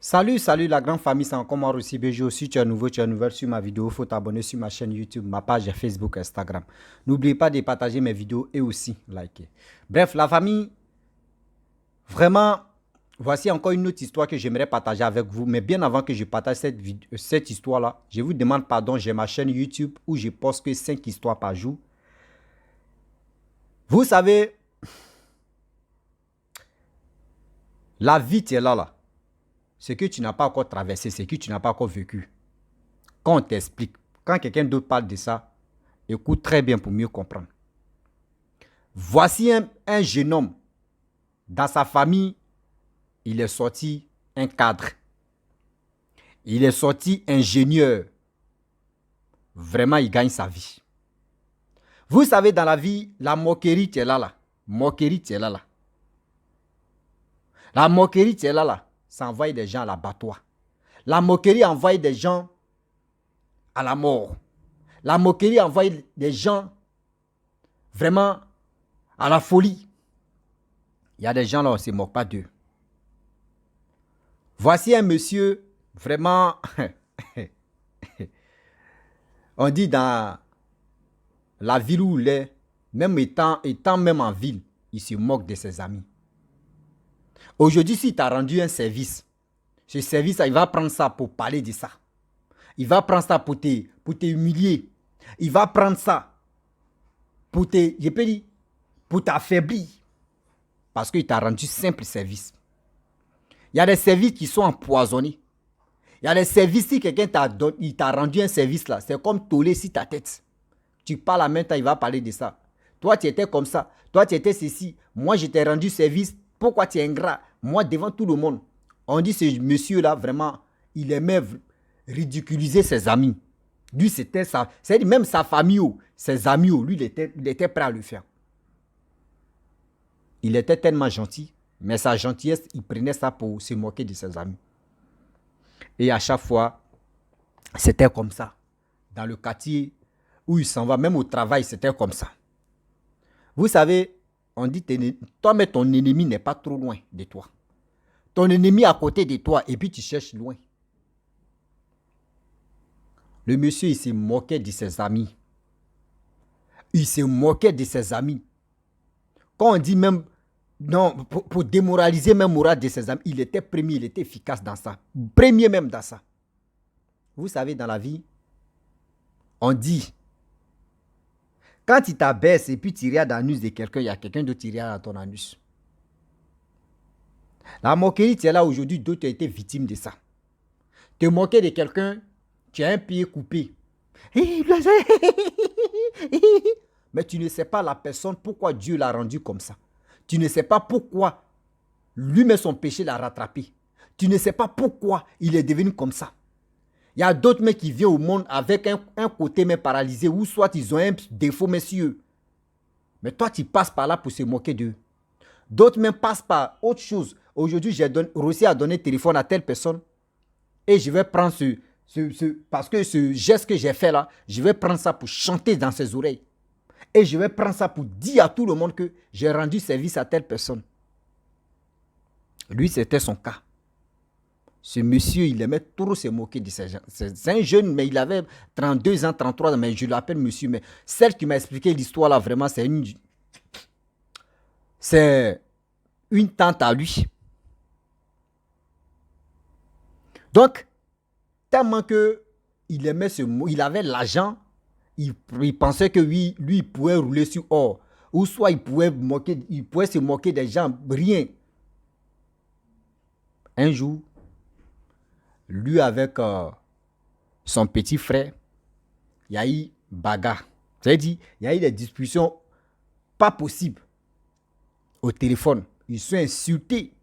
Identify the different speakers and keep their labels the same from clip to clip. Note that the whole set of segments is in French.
Speaker 1: Salut la grande famille, c'est encore moi aussi BG. Si tu es nouveau, tu es nouvelle sur ma vidéo, il faut t'abonner sur ma chaîne YouTube, ma page Facebook, Instagram. N'oubliez pas de partager mes vidéos et aussi liker. Bref, la famille, vraiment, voici encore une autre histoire que j'aimerais partager avec vous. Mais bien avant que je partage cette histoire-là, je vous demande pardon, j'ai ma chaîne YouTube où je poste que 5 histoires par jour. Vous savez, la vie, tu es là. Ce que tu n'as pas encore traversé, ce que tu n'as pas encore vécu. Quand on t'explique, quand quelqu'un d'autre parle de ça, écoute très bien pour mieux comprendre. Voici un jeune homme. Dans sa famille, il est sorti un cadre. Il est sorti ingénieur. Vraiment, il gagne sa vie. Vous savez, dans la vie, la moquerie, tu es là. Moquerie, tu es là. La moquerie, tu es là. Ça envoie des gens à l'abattoir. La moquerie envoie des gens à la mort. La moquerie envoie des gens vraiment à la folie. Il y a des gens là, on ne se moque pas d'eux. Voici un monsieur vraiment, on dit dans la ville où il est, même étant même en ville, il se moque de ses amis. Aujourd'hui, s'il t'a rendu un service, ce service, il va prendre ça pour parler de ça. Il va prendre ça pour te humilier. Il va prendre ça pour pour t'affaiblir. Parce qu'il t'a rendu simple service. Il y a des services qui sont empoisonnés. Il y a des services, si quelqu'un t'a rendu un service là, c'est comme toller sur ta tête. Tu parles en même temps, il va parler de ça. Toi, tu étais comme ça. Toi, tu étais ceci. Moi, je t'ai rendu service. Pourquoi tu es ingrat? Moi, devant tout le monde. On dit ce monsieur-là, vraiment, il aimait ridiculiser ses amis. Lui, c'était ça. C'est-à-dire même sa famille, ses amis, lui, il était prêt à le faire. Il était tellement gentil, mais sa gentillesse, il prenait ça pour se moquer de ses amis. Et à chaque fois, c'était comme ça. Dans le quartier où il s'en va, même au travail, c'était comme ça. Vous savez, on dit, toi, mais ton ennemi n'est pas trop loin de toi. Ton ennemi à côté de toi, et puis tu cherches loin. Le monsieur, il se moquait de ses amis. Il se moquait de ses amis. Quand on dit même, non, pour démoraliser même le moral de ses amis, il était premier, il était efficace dans ça. Premier même dans ça. Vous savez, dans la vie, on dit, quand tu t'abaisses et puis tu regardes l'anus de quelqu'un, il y a quelqu'un d'autre qui regarde dans ton anus. La moquerie, tu es là aujourd'hui, d'autres ont été victimes de ça. Te moquer de quelqu'un, tu as un pied coupé. Mais tu ne sais pas la personne, pourquoi Dieu l'a rendu comme ça. Tu ne sais pas pourquoi lui-même son péché l'a rattrapé. Tu ne sais pas pourquoi il est devenu comme ça. Il y a d'autres mecs qui viennent au monde avec un côté mais paralysé ou soit ils ont un défaut, messieurs. Mais toi, tu passes par là pour se moquer d'eux. D'autres même passent par autre chose. Aujourd'hui, j'ai réussi à donner téléphone à telle personne et je vais prendre parce que ce geste que j'ai fait là, je vais prendre ça pour chanter dans ses oreilles. Et je vais prendre ça pour dire à tout le monde que j'ai rendu service à telle personne. Lui, c'était son cas. Ce monsieur, il aimait trop se moquer de ces gens. C'est un jeune, mais il avait 32 ans, 33 ans, mais je l'appelle monsieur. Mais celle qui m'a expliqué l'histoire là, vraiment, c'est une tante à lui. Donc, tellement que il aimait il avait l'argent, il pensait que lui, il pouvait rouler sur or. Ou soit il pouvait se moquer des gens, rien. Un jour, lui avec son petit frère, il y a eu bagarre. C'est-à-dire, il y a eu des discussions pas possibles au téléphone. Ils sont insultés.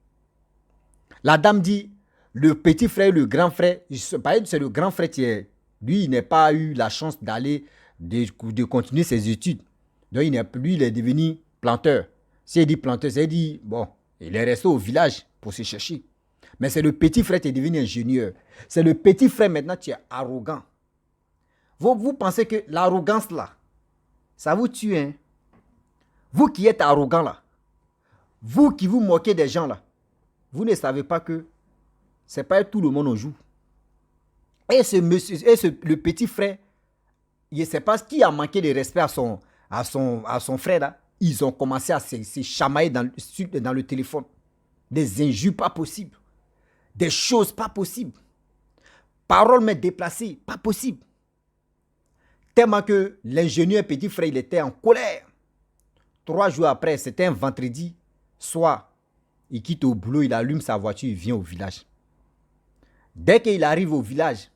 Speaker 1: La dame dit, le petit frère et le grand frère, c'est le grand frère qui est, lui, il n'a pas eu la chance d'aller, de continuer ses études. Donc, lui, il est devenu planteur. S'il dit planteur, c'est dit, bon, il est resté au village pour se chercher. Mais c'est le petit frère qui est devenu ingénieur. C'est le petit frère maintenant qui est arrogant. Vous pensez que l'arrogance là, ça vous tue, hein? Vous qui êtes arrogant là, vous qui vous moquez des gens là, vous ne savez pas que C'est pas tout le monde on joue. Et ce monsieur, le petit frère, je ne sais pas qui a manqué de respect à son frère là. Ils ont commencé à se chamailler dans le téléphone. Des injures pas possibles. Des choses pas possibles. Paroles mais déplacées, pas possible. Tellement que l'ingénieur petit frère, il était en colère. 3 jours après, c'était un vendredi soir. Il quitte au boulot, il allume sa voiture, il vient au village. Dès qu'il arrive au village,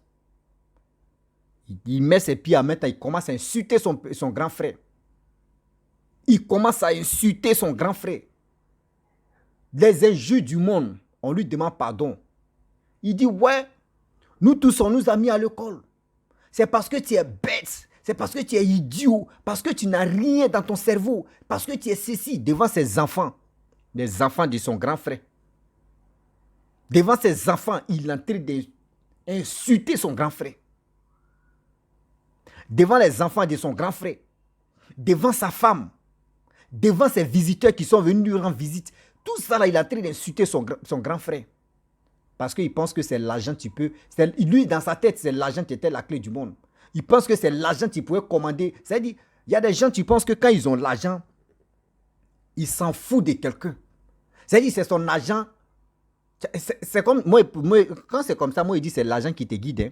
Speaker 1: il met ses pieds à main, il commence à insulter son grand frère. Il commence à insulter son grand frère. Les injures du monde, on lui demande pardon. Il dit, ouais, nous tous, on nous a mis à l'école. C'est parce que tu es bête, c'est parce que tu es idiot, parce que tu n'as rien dans ton cerveau, parce que tu es ceci devant ses enfants, les enfants de son grand frère. Devant ses enfants, il est en train d'insulter son grand frère. Devant les enfants de son grand frère, devant sa femme, devant ses visiteurs qui sont venus lui rendre visite. Tout ça, là, il est en train d'insulter son grand frère. Parce qu'il pense que c'est l'argent qui peut... Lui, dans sa tête, c'est l'argent qui était la clé du monde. Il pense que c'est l'argent qui pouvait commander. C'est-à-dire, il y a des gens qui pensent que quand ils ont l'argent, ils s'en foutent de quelqu'un. C'est-à-dire, c'est son argent. C'est comme... Moi, quand c'est comme ça, moi, il dit c'est l'argent qui te guide. Hein,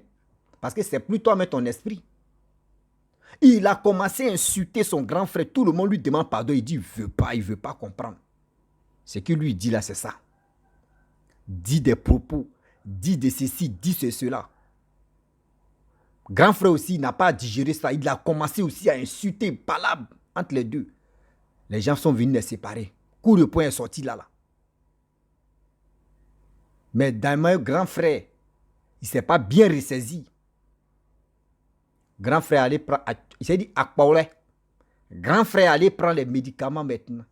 Speaker 1: parce que c'est plus toi, mais ton esprit. Il a commencé à insulter son grand frère. Tout le monde lui demande pardon. Il dit, il ne veut pas comprendre. Ce qu'il lui dit là, c'est ça. Dit des propos, dit de ceci, dit cela. Grand frère aussi n'a pas digéré ça. Il a commencé aussi à insulter, palabre entre les deux. Les gens sont venus les séparer. Coup de poing est sorti là. Mais Daimayo, grand frère, il ne s'est pas bien ressaisi. Grand frère allait prendre, il s'est dit, grand frère allait prendre les médicaments maintenant.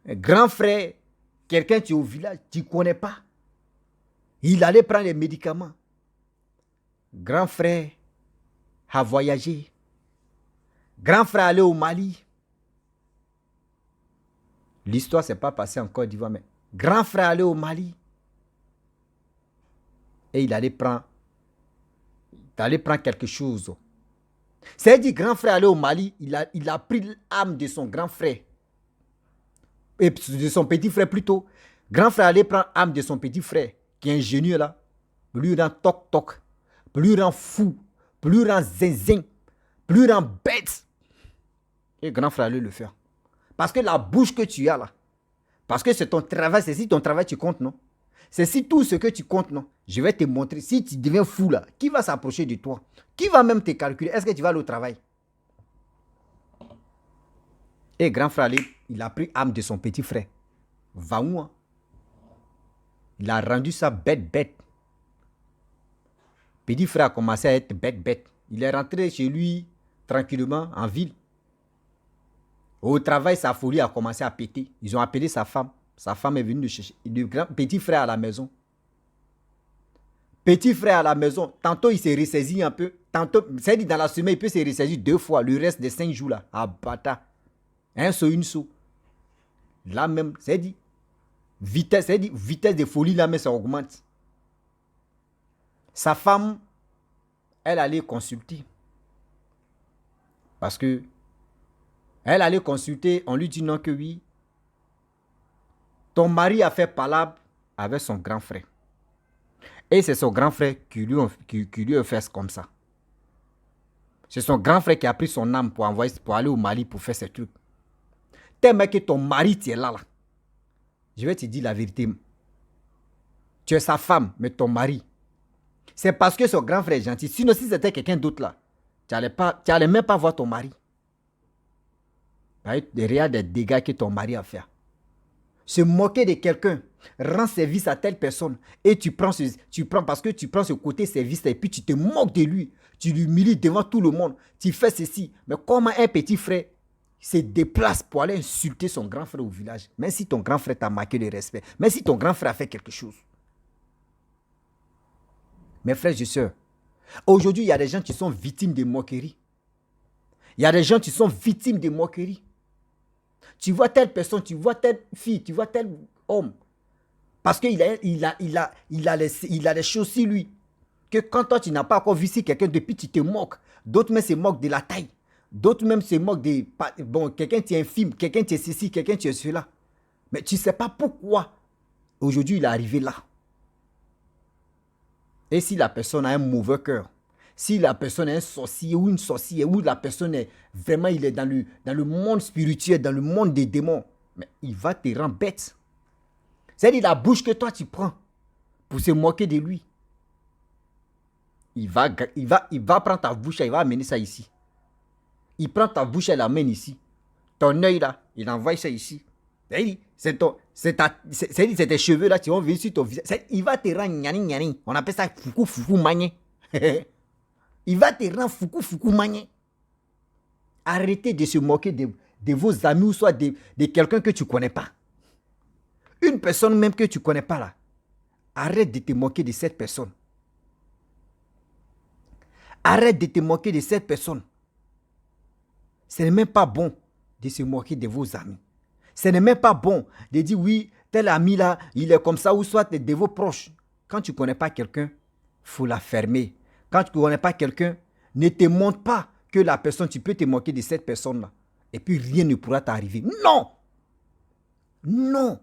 Speaker 1: Grand frère, quelqu'un qui est au village, tu ne connais pas. Il allait prendre les médicaments. Grand frère a voyagé. Grand frère allait au Mali. L'histoire ne s'est pas passée en Côte d'Ivoire, mais grand frère allait au Mali. Et il allait prendre quelque chose. C'est-à-dire, grand frère allait au Mali, il a pris l'âme de son grand frère. Et de son petit frère plutôt. Grand frère allait prendre l'âme de son petit frère, qui est ingénieux là. Plus rend toc-toc, plus rend fou, plus rend zinzin, plus rend bête. Et grand frère allait le faire. Parce que la bouche que tu as là, parce que c'est ton travail, c'est si ton travail tu comptes, non? C'est si tout ce que tu comptes, non? Je vais te montrer. Si tu deviens fou là, qui va s'approcher de toi? Qui va même te calculer? Est-ce que tu vas aller au travail? Et grand frère, il a pris âme de son petit frère. Va où? Hein? Il a rendu ça bête. Petit frère a commencé à être bête. Il est rentré chez lui tranquillement en ville. Au travail, sa folie a commencé à péter. Ils ont appelé sa femme. Sa femme est venue le chercher. Petit frère à la maison. Petit frère à la maison. Tantôt, il s'est ressaisi un peu. Tantôt, c'est-à-dire dans la semaine, il peut se ressaisir 2 fois. Le reste des 5 jours là. À bata. Un saut, une saut. Là même, c'est-à-dire, vitesse de folie là, mais ça augmente. Sa femme, elle allait consulter. Parce que elle allait consulter, on lui dit non que oui. Ton mari a fait palabre avec son grand frère. Et c'est son grand frère qui lui a fait comme ça. C'est son grand frère qui a pris son âme pour aller au Mali pour faire ces trucs. Tellement que ton mari, tu es là. Je vais te dire la vérité. Tu es sa femme, mais ton mari. C'est parce que son grand frère est gentil. Sinon, si c'était quelqu'un d'autre là, tu n'allais même pas voir ton mari. Regarde des dégâts que ton mari a fait. Se moquer de quelqu'un, rendre service à telle personne, et tu prends parce que tu prends ce côté service et puis tu te moques de lui, tu l'humilies devant tout le monde, tu fais ceci. Mais comment un petit frère se déplace pour aller insulter son grand frère au village, même si ton grand frère t'a marqué de respect, même si ton grand frère a fait quelque chose. Mes frères et sœurs, aujourd'hui, il y a des gens qui sont victimes de moqueries. Il y a des gens qui sont victimes de moqueries. Tu vois telle personne, tu vois telle fille, tu vois tel homme. Parce qu'il a les choses sur lui. Que quand toi, tu n'as pas encore vu si quelqu'un depuis, tu te moques. D'autres même se moquent de la taille. D'autres même se moquent de... Bon, quelqu'un tu es infime, quelqu'un tu es ceci, quelqu'un tu es cela. Mais tu ne sais pas pourquoi. Aujourd'hui, il est arrivé là. Et si la personne a un mauvais cœur, si la personne est un sorcier ou une sorcière, ou la personne est vraiment, il est dans le monde spirituel, dans le monde des démons, mais il va te rendre bête. C'est-à-dire la bouche que toi tu prends pour se moquer de lui. Il va prendre ta bouche, il va amener ça ici. Il prend ta bouche, il l'amène ici. Ton œil là, il envoie ça ici. C'est tes cheveux là, tu vas venir sur ton visage. Il va te rendre gnani gnani. On appelle ça foukou foukou magné. Il va te rendre foukou foukou magné. Arrêtez de se moquer de vos amis ou soit de quelqu'un que tu ne connais pas. Une personne même que tu ne connais pas là. Arrête de te moquer de cette personne. Arrête de te moquer de cette personne. Ce n'est même pas bon de se moquer de vos amis. Ce n'est même pas bon de dire oui, tel ami là, il est comme ça ou soit de vos proches. Quand tu ne connais pas quelqu'un, il faut la fermer. Quand tu ne connais pas quelqu'un, ne te montre pas que la personne, tu peux te moquer de cette personne-là. Et puis rien ne pourra t'arriver. Non! Non!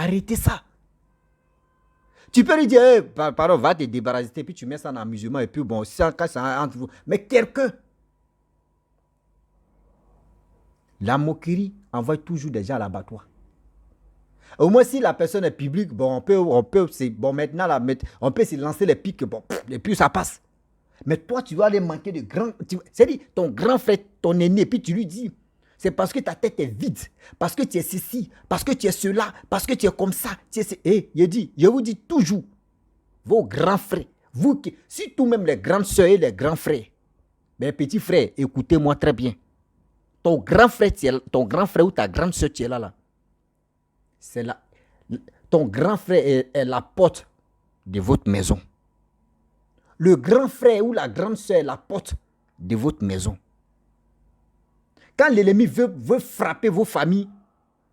Speaker 1: Arrêtez ça. Tu peux lui dire, hey, pardon, va te débarrasser, et puis tu mets ça en amusement, et puis bon, ça entre vous. Mais quelqu'un, la moquerie envoie toujours des gens à l'abattoir. Au moins, si la personne est publique, bon, on peut maintenant, on peut se lancer les pics, bon, et puis ça passe. Mais toi, tu vas aller manquer de grand... C'est-à-dire, ton grand frère, ton aîné, et puis tu lui dis, c'est parce que ta tête est vide, parce que tu es ceci, parce que tu es cela, parce que tu es comme ça. Je vous dis toujours, vos grands frères, surtout même les grandes soeurs et les grands frères, mes petits frères, écoutez-moi très bien. Ton grand frère ou ta grande soeur, tu es là. Ton grand frère est la porte de votre maison. Le grand frère ou la grande soeur est la porte de votre maison. Quand l'ennemi veut frapper vos familles,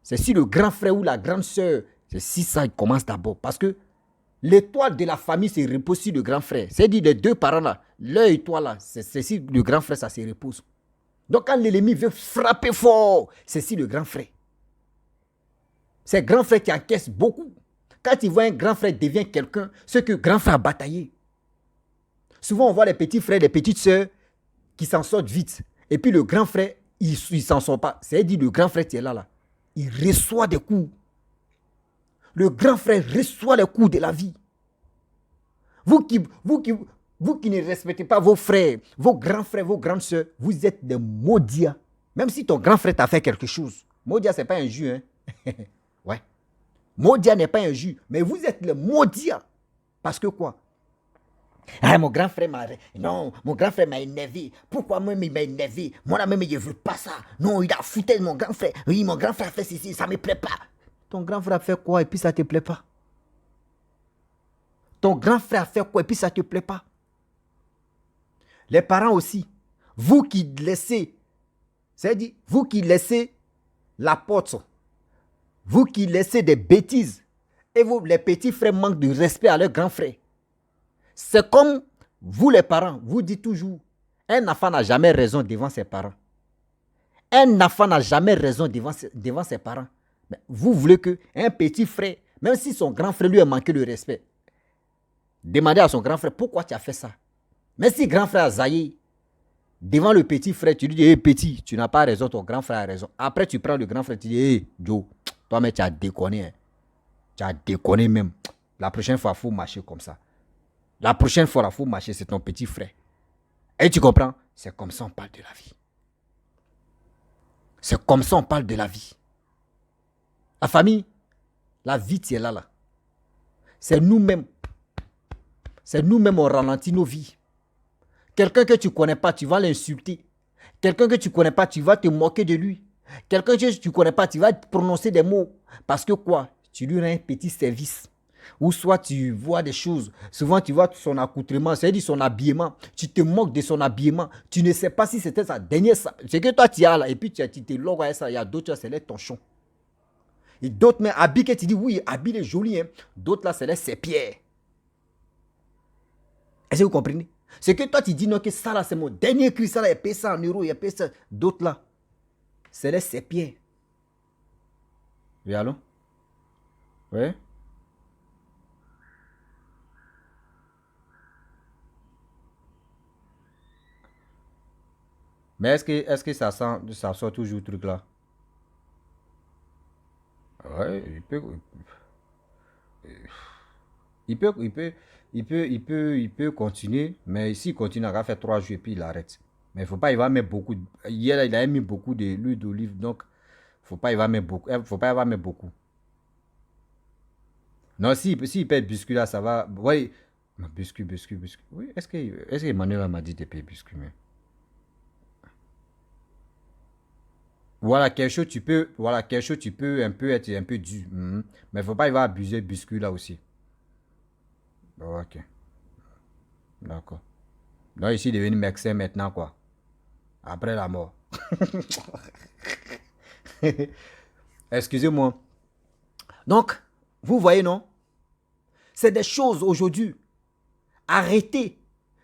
Speaker 1: c'est si le grand frère ou la grande soeur, c'est si ça commence d'abord. Parce que l'étoile de la famille se repose sur le grand frère. C'est-à-dire les deux parents là, leur étoile là, c'est si le grand frère ça se repose. Donc quand l'ennemi veut frapper fort, c'est si le grand frère. C'est le grand frère qui encaisse beaucoup. Quand il voit un grand frère devient quelqu'un, c'est que le grand frère a bataillé. Souvent on voit les petits frères, les petites sœurs qui s'en sortent vite. Et puis le grand frère, il ne s'en sort pas. C'est-à-dire le grand frère qui est là. Il reçoit des coups. Le grand frère reçoit les coups de la vie. Vous qui ne respectez pas vos frères, vos grands frères, vos grandes sœurs, vous êtes des maudits. Même si ton grand frère t'a fait quelque chose. Maudit, ce n'est pas un jus. Hein? Ouais. Maudit n'est pas un jus. Mais vous êtes les maudits. Parce que quoi? Ah, mon grand frère m'a énervé. Pourquoi moi, il m'a énervé? Moi, là même, je ne veux pas ça. Non, il a foutu mon grand frère. Oui, mon grand frère a fait ceci, ça ne me plaît pas. Ton grand frère a fait quoi et puis ça ne te plaît pas? Ton grand frère a fait quoi et puis ça ne te plaît pas? Les parents aussi. Vous qui laissez, c'est-à-dire, vous qui laissez la porte, vous qui laissez des bêtises, et vous, les petits frères manquent de respect à leur grand frère. C'est comme vous les parents, vous dites toujours, un enfant n'a jamais raison devant ses parents. Un enfant n'a jamais raison devant ses parents. Mais vous voulez qu'un petit frère, même si son grand frère lui a manqué le respect, demandez à son grand frère, pourquoi tu as fait ça? Mais si grand frère a zaillé, devant le petit frère, tu lui dis, hé petit, tu n'as pas raison, ton grand frère a raison. Après, tu prends le grand frère, tu dis, hé Joe, toi mais tu as déconné. Hein. Tu as déconné même. La prochaine fois, il faut marcher comme ça. La prochaine fois, il faut marcher, c'est ton petit frère. Et tu comprends? C'est comme ça on parle de la vie. C'est comme ça on parle de la vie. La famille, la vie, tu es là. C'est nous-mêmes. C'est nous-mêmes, on ralentit nos vies. Quelqu'un que tu ne connais pas, tu vas l'insulter. Quelqu'un que tu ne connais pas, tu vas te moquer de lui. Quelqu'un que tu ne connais pas, tu vas prononcer des mots. Parce que quoi? Tu lui rends un petit service. Ou soit tu vois des choses. Souvent, tu vois son accoutrement, c'est-à-dire son habillement. Tu te moques de son habillement. Tu ne sais pas si c'était sa dernière... C'est que toi, tu as là. Et puis, tu te loges à ça. Il y a d'autres, c'est les tonchons. Et d'autres, mais habits que tu dis, oui, habits est joli. Hein. D'autres là, c'est les serpillères. Est-ce que vous comprenez? C'est que toi, tu dis non, que ça là, c'est mon dernier cri, ça là, il paye ça en euros, il paye ça. D'autres là, c'est les serpillères. Oui, allô? Oui? Mais est-ce que ça sort toujours le truc là? Ouais, il peut continuer, mais s'il continue, il va faire 3 jours et puis il arrête. Mais il ne faut pas, il va mettre beaucoup. Hier, il a mis beaucoup de l'huile d'olive, donc faut pas, il va mettre beaucoup. Faut pas, il va mettre beaucoup. Non, si paye biscuit là, ça va. Oui, biscuit. Oui, est-ce que Emmanuel m'a dit de payer biscuit, mais. Voilà, quelque chose, tu peux un peu être un peu dur. Mais faut pas, il va abuser biscuit là aussi. Bon, ok, d'accord. Donc ici, il est devenu médecin maintenant, quoi. Après la mort. Excusez-moi. Donc, vous voyez, non? C'est des choses aujourd'hui. Arrêtez.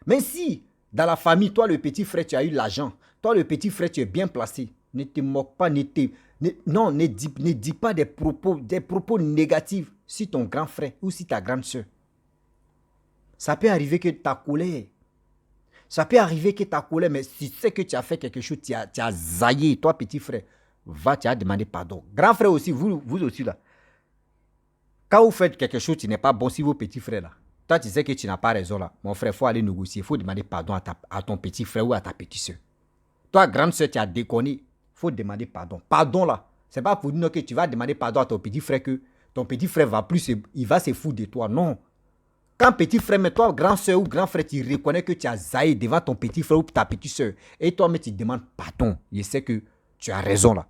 Speaker 1: Mais si, dans la famille, toi, le petit frère, tu as eu l'argent. Toi, le petit frère, tu es bien placé. Ne te moque pas, non, ne dis pas des propos négatifs sur ton grand frère ou sur ta grande soeur. Ça peut arriver que ta colère, mais si tu sais que tu as fait quelque chose, tu as zaillé, toi, petit frère, tu as demandé pardon. Grand frère aussi, vous aussi là. Quand vous faites quelque chose qui n'est pas bon, si vos petits frères là, toi tu sais que tu n'as pas raison là, mon frère, il faut aller négocier, il faut demander pardon à ton petit frère ou à ta petite soeur. Toi, grande soeur, tu as déconné, il faut demander pardon. Pardon là, c'est pas pour dire que tu vas demander pardon à ton petit frère que ton petit frère il va se foutre de toi. Non. Quand petit frère, mais toi, grand soeur ou grand frère, tu reconnais que tu as zaillé devant ton petit frère ou ta petite soeur, et toi, mais tu demandes pardon, je sais que tu as raison là.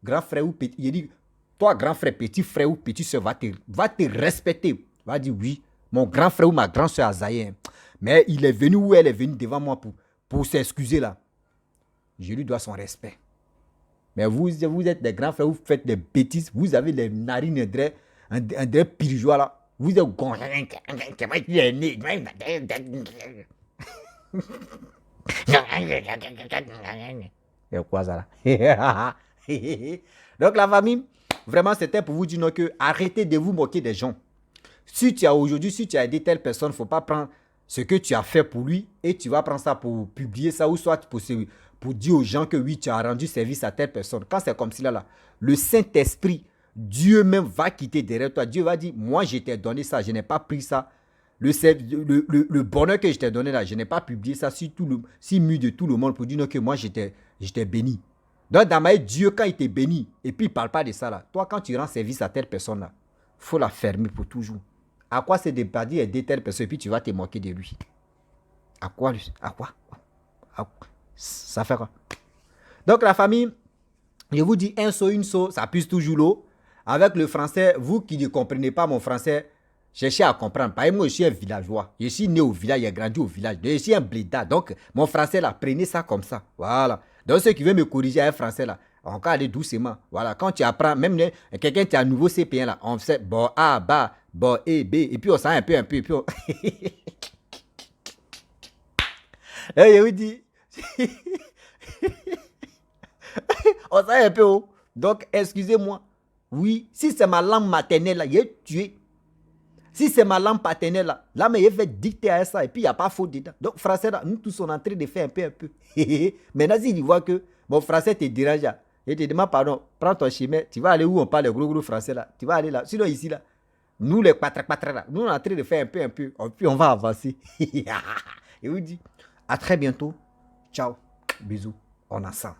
Speaker 1: Grand frère ou petit, il dit, toi, grand frère, petit frère ou petite soeur va te respecter. Va dire oui, mon grand frère ou ma grande soeur a zaillé. Mais il est venu ou elle est venue devant moi pour s'excuser là. Je lui dois son respect. Mais vous êtes des grands frères, vous faites des bêtises, vous avez les narines un vrai pirigeois là. Vous êtes et quoi ça là? Donc la famille, vraiment c'était pour vous dire non, que arrêtez de vous moquer des gens. Si tu as aidé telle personne, il ne faut pas prendre ce que tu as fait pour lui et tu vas prendre ça pour publier ça ou soit pour dire aux gens que oui, tu as rendu service à telle personne. Quand c'est comme cela là, le Saint-Esprit, Dieu même va quitter derrière toi. Dieu va dire, moi je t'ai donné ça, je n'ai pas pris ça. Le bonheur que je t'ai donné là, je n'ai pas publié ça sur mur de tout le monde pour dire non, que moi je t'ai béni. Donc dans ma vie, Dieu quand il t'est béni, et puis il ne parle pas de ça là, toi quand tu rends service à telle personne là, il faut la fermer pour toujours. À quoi c'est de pas dire aider telle personne et puis tu vas te moquer de lui? À quoi? Ça fait quoi? Donc la famille, je vous dis un saut, une saut, ça puise toujours l'eau. Avec le français, vous qui ne comprenez pas mon français, cherchez à comprendre. Par exemple, moi je suis un villageois. Je suis né au village, j'ai grandi au village. Je suis un blédard. Donc mon français là, prenez ça comme ça. Voilà. Donc ceux qui veulent me corriger à un français là, encore aller doucement. Voilà. Quand tu apprends, même quelqu'un qui a un nouveau CP1 là, on fait bon A, bas, bon E, B, et puis on s'en un peu, et puis on... Et je vous dis, on s'en un peu haut. Donc, excusez-moi. Oui, si c'est ma langue maternelle là, il est tué. Si c'est ma langue paternelle là, là, mais il fait dicter à ça et puis il n'y a pas faute dedans. Donc, français là, nous tous on est en train de faire un peu. Maintenant, s'il voit que mon français te dérange, il te demande pardon, prends ton chemin, tu vas aller où on parle le gros français là. Tu vas aller là. Sinon, ici là, nous les patra là, nous on est en train de faire un peu. Puis on va avancer. Et vous dit, à très bientôt. Ciao. Bisous. On a ça.